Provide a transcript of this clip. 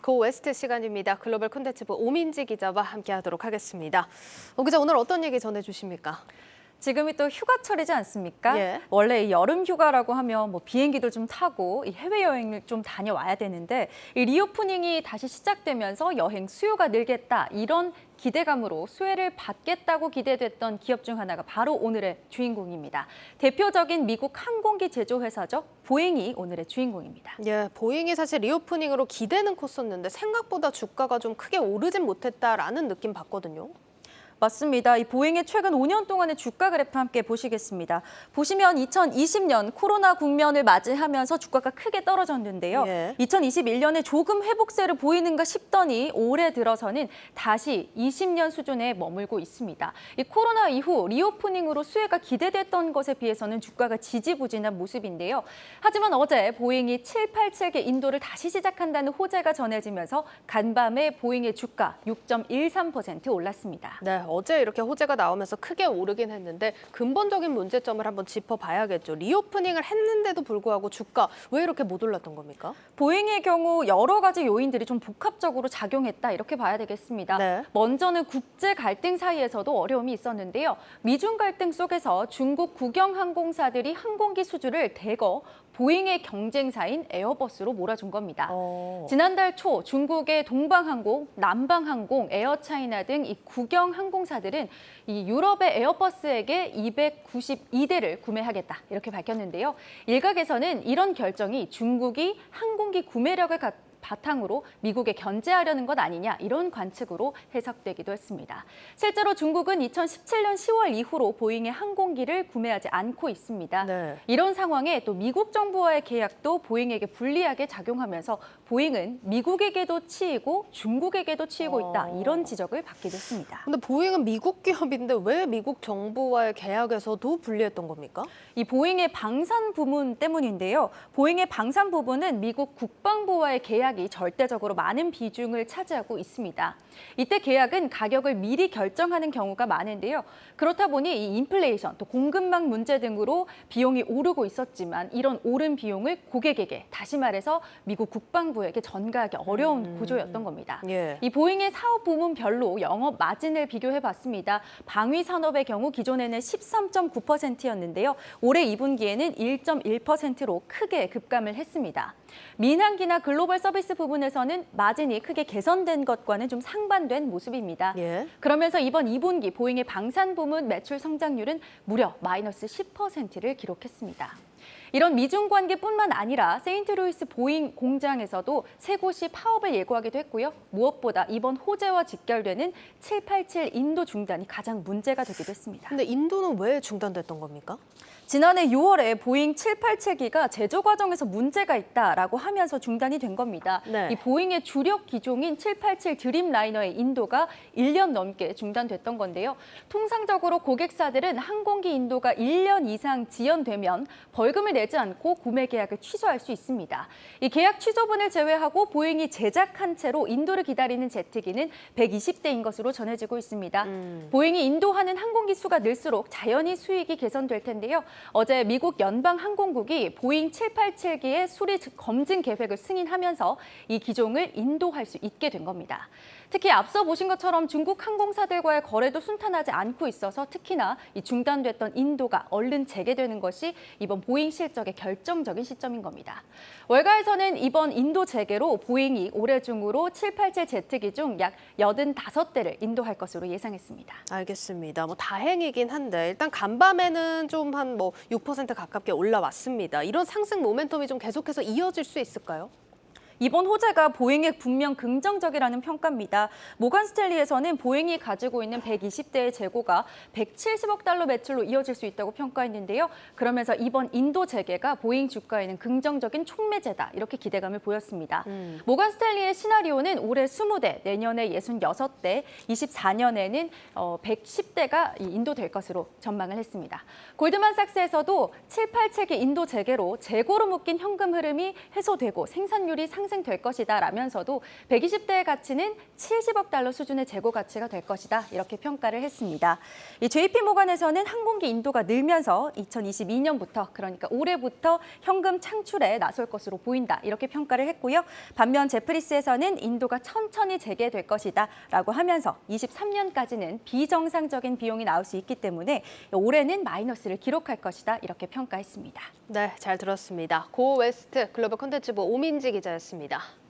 고웨스트 시간입니다. 글로벌 콘텐츠부 오민지 기자와 함께하도록 하겠습니다. 기자, 오늘 어떤 얘기 전해주십니까? 지금이 또 휴가철이지 않습니까? 예. 원래 이 여름 휴가라고 하면 뭐 비행기도 좀 타고 이 해외여행을 좀 다녀와야 되는데 이 리오프닝이 다시 시작되면서 여행 수요가 늘겠다 이런 기대감으로 수혜를 받겠다고 기대됐던 기업 중 하나가 바로 오늘의 주인공입니다. 대표적인 미국 항공기 제조회사죠. 보잉이 오늘의 주인공입니다. 예, 보잉이 사실 리오프닝으로 기대는 컸었는데 생각보다 주가가 좀 크게 오르진 못했다라는 느낌 받거든요. 맞습니다. 이 보잉의 최근 5년 동안의 주가 그래프 함께 보시겠습니다. 보시면 2020년 코로나 국면을 맞이하면서 주가가 크게 떨어졌는데요. 예. 2021년에 조금 회복세를 보이는가 싶더니 올해 들어서는 다시 20년 수준에 머물고 있습니다. 이 코로나 이후 리오프닝으로 수혜가 기대됐던 것에 비해서는 주가가 지지부진한 모습인데요. 하지만 어제 보잉이 787개 인도를 다시 시작한다는 호재가 전해지면서 간밤에 보잉의 주가 6.13% 올랐습니다. 네, 어제 이렇게 호재가 나오면서 크게 오르긴 했는데 근본적인 문제점을 한번 짚어봐야겠죠. 리오프닝을 했는데도 불구하고 주가 왜 이렇게 못 올랐던 겁니까? 보잉의 경우 여러 가지 요인들이 좀 복합적으로 작용했다 이렇게 봐야 되겠습니다. 네. 먼저는 국제 갈등 사이에서도 어려움이 있었는데요. 미중 갈등 속에서 중국 국영 항공사들이 항공기 수주를 대거 보잉의 경쟁사인 에어버스로 몰아준 겁니다. 지난달 초 중국의 동방항공, 남방항공, 에어차이나 등 이 국영 항공사들은 이 유럽의 에어버스에게 292대를 구매하겠다 이렇게 밝혔는데요. 일각에서는 이런 결정이 중국이 항공기 구매력을 바탕으로 미국에 견제하려는 것 아니냐 이런 관측으로 해석되기도 했습니다. 실제로 중국은 2017년 10월 이후로 보잉의 항공기를 구매하지 않고 있습니다. 네. 이런 상황에 또 미국 정부와의 계약도 보잉에게 불리하게 작용하면서 보잉은 미국에게도 치이고 중국에게도 치이고 있다 이런 지적을 받기도 했습니다. 근데 보잉은 미국 기업인데 왜 미국 정부와의 계약에서도 불리했던 겁니까? 이 보잉의 방산 부문 때문인데요. 보잉의 방산 부분은 미국 국방부와의 계약이 절대적으로 많은 비중을 차지하고 있습니다. 이때 계약은 가격을 미리 결정하는 경우가 많은데요. 그렇다 보니 이 인플레이션, 또 공급망 문제 등으로 비용이 오르고 있었지만 이런 오른 비용을 고객에게, 다시 말해서 미국 국방부에게 전가하기 어려운 구조였던 겁니다. 예. 이 보잉의 사업 부문별로 영업 마진을 비교해봤습니다. 방위 산업의 경우 기존에는 13.9%였는데요. 올해 2분기에는 1.1%로 크게 급감을 했습니다. 민항기나 글로벌 서비스 부분에서는 마진이 크게 개선된 것과는 좀 상반된 모습입니다. 예. 그러면서 이번 2분기 보잉의 방산 부문 매출 성장률은 무려 마이너스 10%를 기록했습니다. 이런 미중 관계뿐만 아니라 세인트루이스 보잉 공장에서도 세 곳이 파업을 예고하기도 했고요. 무엇보다 이번 호재와 직결되는 787 인도 중단이 가장 문제가 되기도 했습니다. 근데 인도는 왜 중단됐던 겁니까? 지난해 6월에 보잉 787기가 제조 과정에서 문제가 있다라고 하면서 중단이 된 겁니다. 네. 이 보잉의 주력 기종인 787 드림라이너의 인도가 1년 넘게 중단됐던 건데요. 통상적으로 고객사들은 항공기 인도가 1년 이상 지연되면 벌금을 내지 않고 구매 계약을 취소할 수 있습니다. 이 계약 취소분을 제외하고 보잉이 제작한 채로 인도를 기다리는 제트기는 120대인 것으로 전해지고 있습니다. 보잉이 인도하는 항공기 수가 늘수록 자연히 수익이 개선될 텐데요. 어제 미국 연방항공국이 보잉 787기의 수리 검증 계획을 승인하면서 이 기종을 인도할 수 있게 된 겁니다. 특히 앞서 보신 것처럼 중국 항공사들과의 거래도 순탄하지 않고 있어서 특히나 이 중단됐던 인도가 얼른 재개되는 것이 이번 보잉 실적의 결정적인 시점인 겁니다. 월가에서는 이번 인도 재개로 보잉이 올해 중으로 787 제트기 중 약 85대를 인도할 것으로 예상했습니다. 알겠습니다. 다행이긴 한데 일단 간밤에는 좀 한 6% 가깝게 올라왔습니다. 이런 상승 모멘텀이 좀 계속해서 이어질 수 있을까요? 이번 호재가 보잉에 분명 긍정적이라는 평가입니다. 모건 스탠리에서는 보잉이 가지고 있는 120대의 재고가 170억 달러 매출로 이어질 수 있다고 평가했는데요. 그러면서 이번 인도 재개가 보잉 주가에는 긍정적인 촉매제다 이렇게 기대감을 보였습니다. 모건 스탠리의 시나리오는 올해 20대, 내년에 66대, 24년에는 110대가 인도될 것으로 전망을 했습니다. 골드만삭스에서도 787기 인도 재개로 재고로 묶인 현금 흐름이 해소되고 생산률이 상승 상승될 것이다 라면서도 120대의 가치는 70억 달러 수준의 재고 가치가 될 것이다 이렇게 평가를 했습니다. 이 JP모건에서는 항공기 인도가 늘면서 2022년부터 그러니까 올해부터 현금 창출에 나설 것으로 보인다 이렇게 평가를 했고요. 반면 제프리스에서는 인도가 천천히 재개될 것이다 라고 하면서 23년까지는 비정상적인 비용이 나올 수 있기 때문에 올해는 마이너스를 기록할 것이다 이렇게 평가했습니다. 네, 잘 들었습니다. 고 웨스트 글로벌 콘텐츠부 오민지 기자였습니다.